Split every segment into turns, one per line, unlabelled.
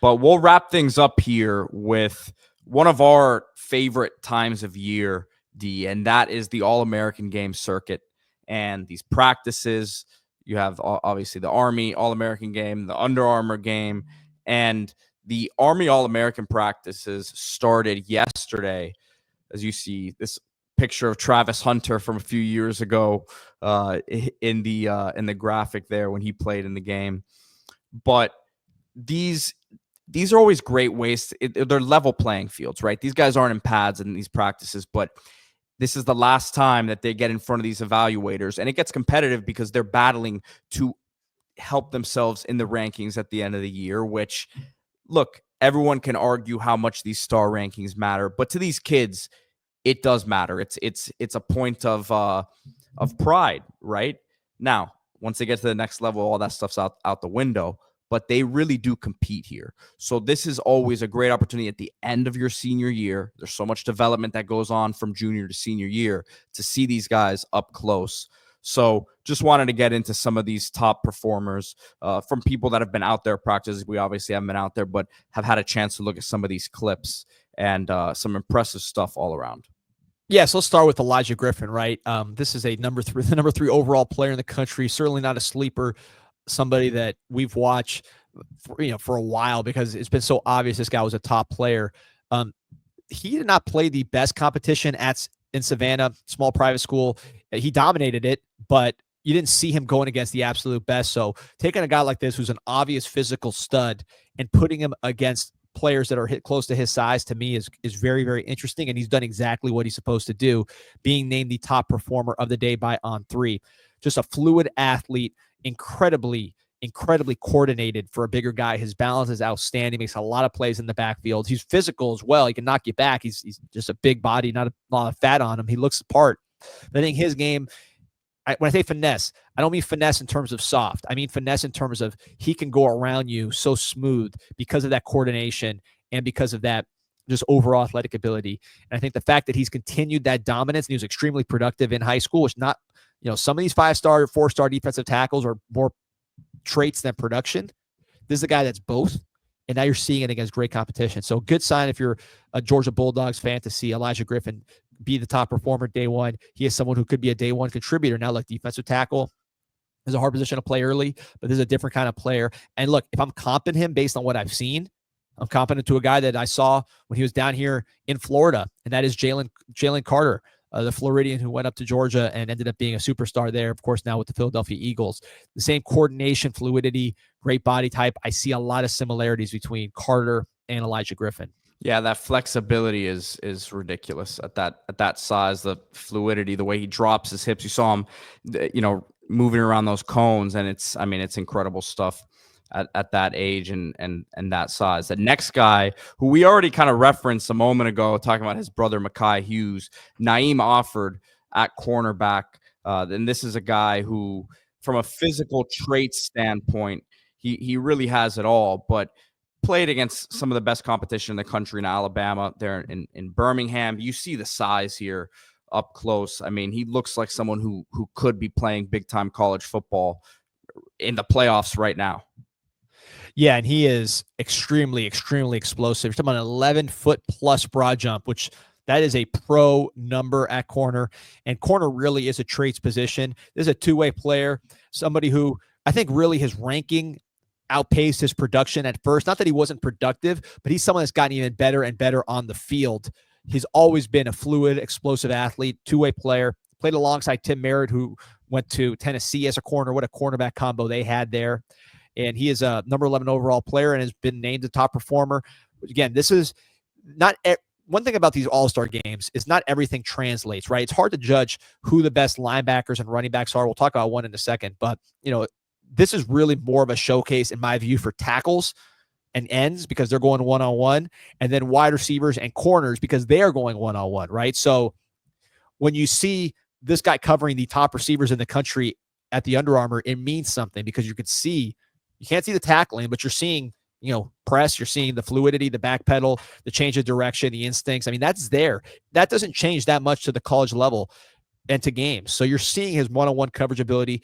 But we'll wrap things up here with one of our favorite times of year, D, and that is the All-American Game circuit and these practices. You have obviously the Army All-American Game, the Under Armour game, and the Army All-American practices started yesterday. As you see this picture of Travis Hunter from a few years ago in the graphic there when he played in the game. But these are always great ways. They're level playing fields, right? These guys aren't in pads in these practices, but this is the last time that they get in front of these evaluators, and it gets competitive because they're battling to help themselves in the rankings at the end of the year, which, look, everyone can argue how much these star rankings matter, but to these kids, it does matter. It's a point of pride, right? Now, once they get to the next level, all that stuff's out the window, but they really do compete here. So this is always a great opportunity at the end of your senior year. There's so much development that goes on from junior to senior year to see these guys up close. So just wanted to get into some of these top performers from people that have been out there practices. We obviously haven't been out there, but have had a chance to look at some of these clips and some impressive stuff all around.
Yeah, so let's start with Elijah Griffin, right? This is the number three overall player in the country. Certainly not a sleeper. Somebody that we've watched for a while because it's been so obvious this guy was a top player. He did not play the best competition in Savannah, small private school. He dominated it, but you didn't see him going against the absolute best. So taking a guy like this who's an obvious physical stud and putting him against players that are hit close to his size, to me, is very, very interesting. And he's done exactly what he's supposed to do, being named the top performer of the day by On3. Just a fluid athlete, incredibly coordinated for a bigger guy. His balance is outstanding. Makes a lot of plays in the backfield. He's physical as well. He can knock you back. He's just a big body, not a lot of fat on him. He looks the part. But I think his game, when I say finesse, I don't mean finesse in terms of soft. I mean finesse in terms of he can go around you so smooth because of that coordination and because of that just overall athletic ability. And I think the fact that he's continued that dominance and he was extremely productive in high school, which not, some of these 5-star, 4-star defensive tackles are more traits than production. This is a guy that's both, and now you're seeing it against great competition. So good sign if you're a Georgia Bulldogs fan to see Elijah Griffin be the top performer day one. He is someone who could be a day one contributor. Now, look, defensive tackle is a hard position to play early, but this is a different kind of player. And look, if I'm comping him based on what I've seen, I'm competent to a guy that I saw when he was down here in Florida, and that is Jalen Carter, the Floridian who went up to Georgia and ended up being a superstar there, of course, now with the Philadelphia Eagles. The same coordination, fluidity, great body type. I see a lot of similarities between Carter and Elijah Griffin.
Yeah, that flexibility is ridiculous at that size, the fluidity, the way he drops his hips. You saw him, moving around those cones, and it's incredible stuff at that age and that size. The next guy, who we already kind of referenced a moment ago, talking about his brother Mekhi Hughes, Naeem Offord at cornerback. And this is a guy who, from a physical trait standpoint, he really has it all, but played against some of the best competition in the country in Alabama, there in Birmingham. You see the size here up close. I mean, he looks like someone who could be playing big-time college football in the playoffs right now.
Yeah, and he is extremely explosive. You're talking about an 11-foot plus broad jump, which that is a pro number at corner. And corner really is a traits position. This is a two-way player, somebody who I think really his ranking outpaced his production at first. Not that he wasn't productive, but he's someone that's gotten even better and better on the field. He's always been a fluid, explosive athlete, two-way player. Played alongside Tim Merritt, who went to Tennessee as a corner. What a cornerback combo they had there. And he is a number 11 overall player and has been named the top performer. Again, this is not one thing about these all-star games is not everything translates, right? It's hard to judge who the best linebackers and running backs are. We'll talk about one in a second, but this is really more of a showcase, in my view, for tackles and ends because they're going one-on-one, and then wide receivers and corners because they are going one-on-one, right? So when you see this guy covering the top receivers in the country at the Under Armour, it means something because you can't see the tackling, but you're seeing, press, you're seeing the fluidity, the back pedal, the change of direction, the instincts. I mean, that's there. That doesn't change that much to the college level and to games. So you're seeing his one-on-one coverage ability.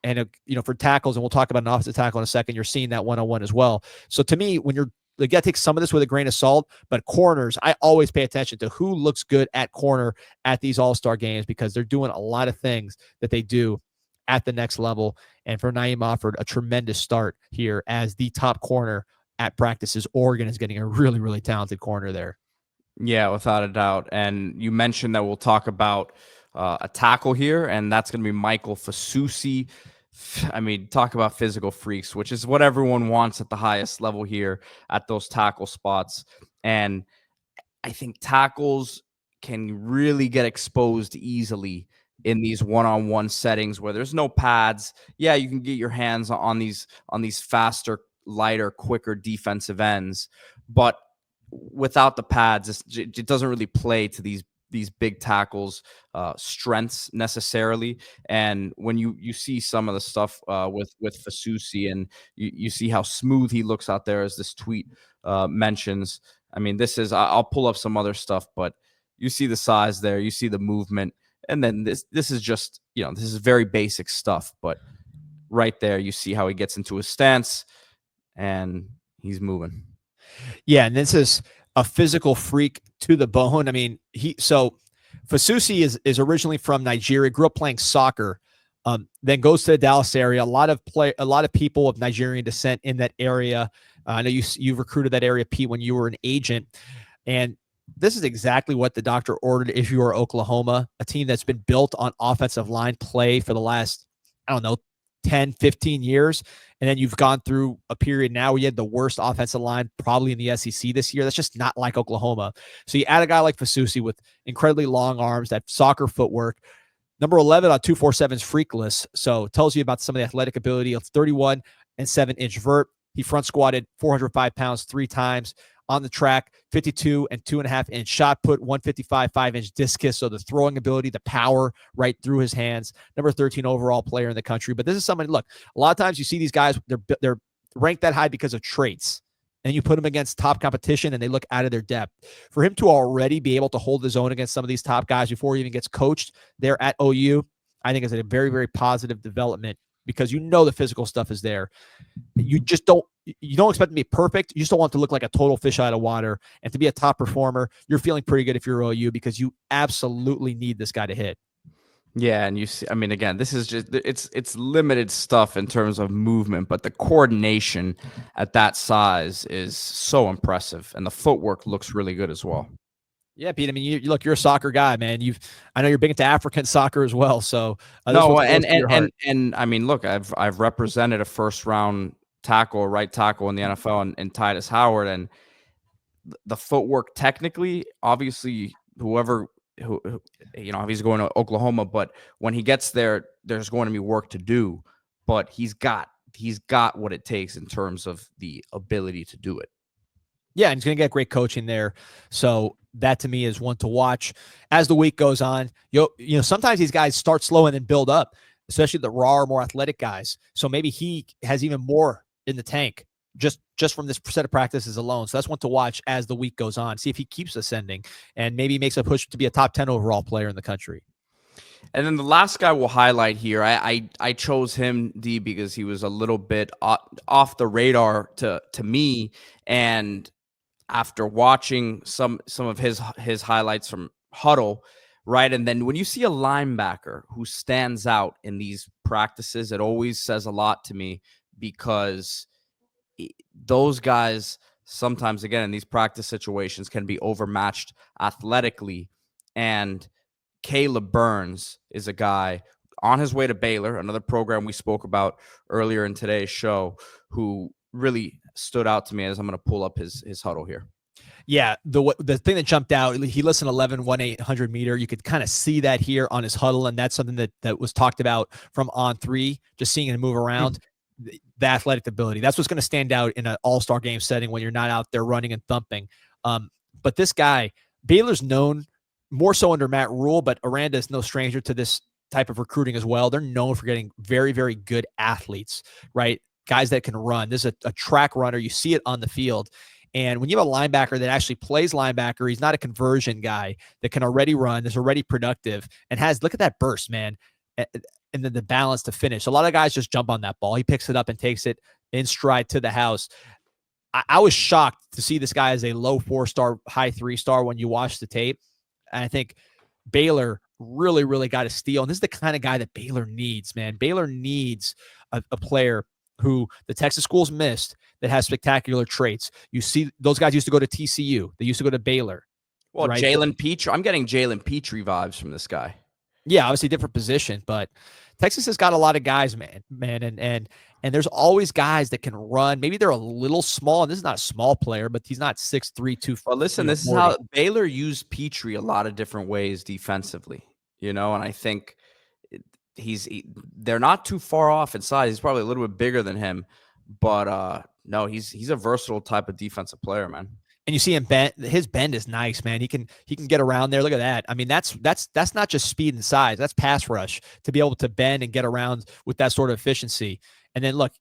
And, for tackles, and we'll talk about an offensive tackle in a second, you're seeing that one-on-one as well. So to me, when you're you got to take some of this with a grain of salt, but corners, I always pay attention to who looks good at corner at these all-star games, because they're doing a lot of things that they do at the next level. And for Naeem Offord, a tremendous start here as the top corner at practices. Oregon is getting a really, really talented corner there.
Yeah, without a doubt. And you mentioned that we'll talk about a tackle here, and that's going to be Michael Fasusi. I mean, talk about physical freaks, which is what everyone wants at the highest level here at those tackle spots. And I think tackles can really get exposed easily in these one-on-one settings where there's no pads. Yeah, you can get your hands on these faster, lighter, quicker defensive ends, but without the pads, it doesn't really play to these big tackles strengths necessarily. And when you see some of the stuff with Fasusi, and you see how smooth he looks out there, as this tweet mentions. I mean, this is, I'll pull up some other stuff, but you see the size there, you see the movement, and then this is just, this is very basic stuff, but right there you see how he gets into his stance and he's moving.
Yeah, and this is a physical freak to the bone. I mean, Fasusi is originally from Nigeria, grew up playing soccer, then goes to the Dallas area. A lot of people of Nigerian descent in that area. I know you recruited that area, Pete, when you were an agent, and this is exactly what the doctor ordered if you are Oklahoma, a team that's been built on offensive line play for the last, 10, 15 years. And then you've gone through a period now where you had the worst offensive line probably in the SEC this year. That's just not like Oklahoma. So you add a guy like Fasusi with incredibly long arms, that soccer footwork. Number 11 on 247's freak list. So it tells you about some of the athletic ability. It's 31 and 7-inch vert. He front squatted 405 pounds 3 times. On the track, 52 and 2.5-inch shot put, 155 5-inch discus. So the throwing ability, the power right through his hands. Number 13 overall player in the country. But this is somebody, look, a lot of times you see these guys, they're ranked that high because of traits. And you put them against top competition and they look out of their depth. For him to already be able to hold his own against some of these top guys before he even gets coached there at OU, I think is a very, very positive development, because the physical stuff is there. You don't expect to be perfect. You just don't want to look like a total fish out of water. And to be a top performer, you're feeling pretty good if you're OU, because you absolutely need this guy to hit.
Yeah, and you see, I mean, again, this is just, it's limited stuff in terms of movement, but the coordination at that size is so impressive, and the footwork looks really good as well.
Yeah, Pete. I mean, you're a soccer guy, man. I know you're big into African soccer as well. So
no, and I mean, look, I've represented a first round tackle, right tackle in the NFL, and Titus Howard, and the footwork technically, obviously, who he's going to Oklahoma, but when he gets there, there's going to be work to do. But he's got what it takes in terms of the ability to do it.
Yeah, and he's going to get great coaching there. So that to me is one to watch as the week goes on. Sometimes these guys start slow and then build up, especially the raw, more athletic guys. So maybe he has even more in the tank just from this set of practices alone. So that's one to watch as the week goes on. See if he keeps ascending and maybe makes a push to be a top 10 overall player in the country.
And then the last guy we'll highlight here, I chose him, D, because he was a little bit off the radar to me. And after watching some of his highlights from Huddle, right? And then when you see a linebacker who stands out in these practices, it always says a lot to me, because those guys sometimes, again, in these practice situations, can be overmatched athletically. And Caleb Burns is a guy on his way to Baylor, another program we spoke about earlier in today's show, who really stood out to me, as I'm going to pull up his Huddle here.
Yeah, the thing that jumped out, he listed 1:800 meter. You could kind of see that here on his Huddle, and that's something that was talked about from On3, just seeing him move around. The athletic ability, that's what's going to stand out in an all-star game setting when you're not out there running and thumping. But this guy, Baylor's known more so under Matt Rule, but Aranda is no stranger to this type of recruiting as well. They're known for getting very, very good athletes, right? Guys that can run. This is a track runner. You see it on the field. And when you have a linebacker that actually plays linebacker, he's not a conversion guy that can already run, is already productive, and look at that burst, man. And then the balance to finish. A lot of guys just jump on that ball. He picks it up and takes it in stride to the house. I was shocked to see this guy as a low 4-star, high 3-star when you watch the tape. And I think Baylor really, really got a steal. And this is the kind of guy that Baylor needs, man. Baylor needs a player who the Texas schools missed that has spectacular traits. You see, those guys used to go to TCU. They used to go to Baylor.
Well,
right?
Jalen Petrie. I'm getting Jalen Petrie vibes from this guy.
Yeah, obviously different position, but Texas has got a lot of guys, man, and there's always guys that can run. Maybe they're a little small, and this is not a small player, but he's not 6'3", 240.
Well, listen, this is how Baylor used Petrie a lot of different ways defensively, and I think they're not too far off in size. He's probably a little bit bigger than him, but no, he's a versatile type of defensive player, man.
And you see him bend. His bend is nice, man. He can get around there. Look at that. I mean, that's not just speed and size. That's pass rush to be able to bend and get around with that sort of efficiency. And then look,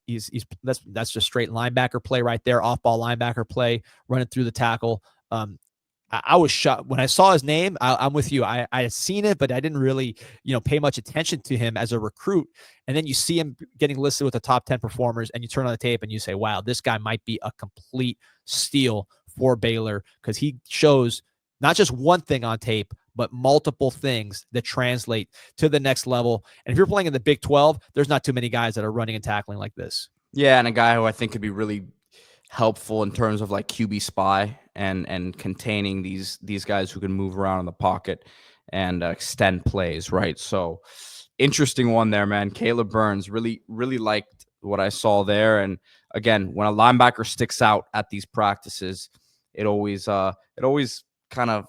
that's just straight linebacker play right there, off ball linebacker play, running through the tackle. I was shocked when I saw his name. I'm with you. I had seen it, but I didn't really, pay much attention to him as a recruit. And then you see him getting listed with the top 10 performers, and you turn on the tape and you say, wow, this guy might be a complete steal for Baylor, because he shows not just one thing on tape, but multiple things that translate to the next level. And if you're playing in the Big 12, there's not too many guys that are running and tackling like this.
Yeah, and a guy who I think could be really helpful in terms of like QB spy and containing these guys who can move around in the pocket and extend plays, right? So interesting one there, man. Caleb Burns, really, really liked what I saw there. And again, when a linebacker sticks out at these practices, it always kind of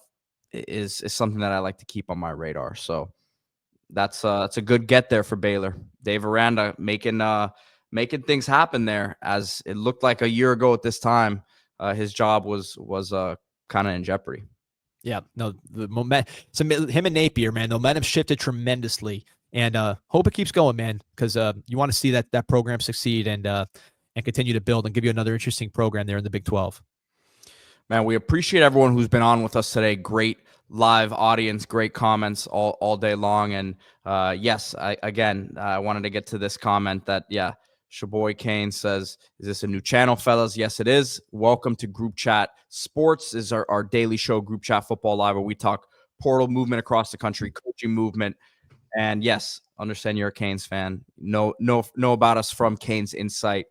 is something that I like to keep on my radar. So that's a good get there for Baylor. Dave Aranda making things happen there, as it looked like a year ago at this time, his job was kind of in jeopardy.
Yeah, no, the momentum. So him and Napier, man, the momentum shifted tremendously, and hope it keeps going, man, because you want to see that program succeed and continue to build and give you another interesting program there in the Big 12.
Man, we appreciate everyone who's been on with us today. Great live audience, great comments all day long. And yes, I wanted to get to this comment that, Shaboy Kane says, is this a new channel, fellas? Yes, it is. Welcome to Group Chat Sports. This is our daily show, Group Chat Football Live, where we talk portal movement across the country, coaching movement. And yes, understand you're a Canes fan. Know about us from Canes Insight.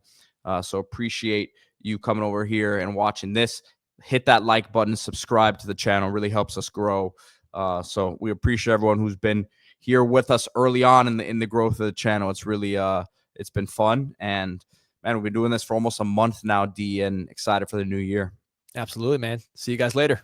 So appreciate you coming over here and watching this. Hit that like button, subscribe to the channel, really helps us grow. So we appreciate everyone who's been here with us early on in the growth of the channel. It's really it's been fun, and man, we've been doing this for almost a month now, D, and excited for the new year.
Absolutely, man. See you guys later.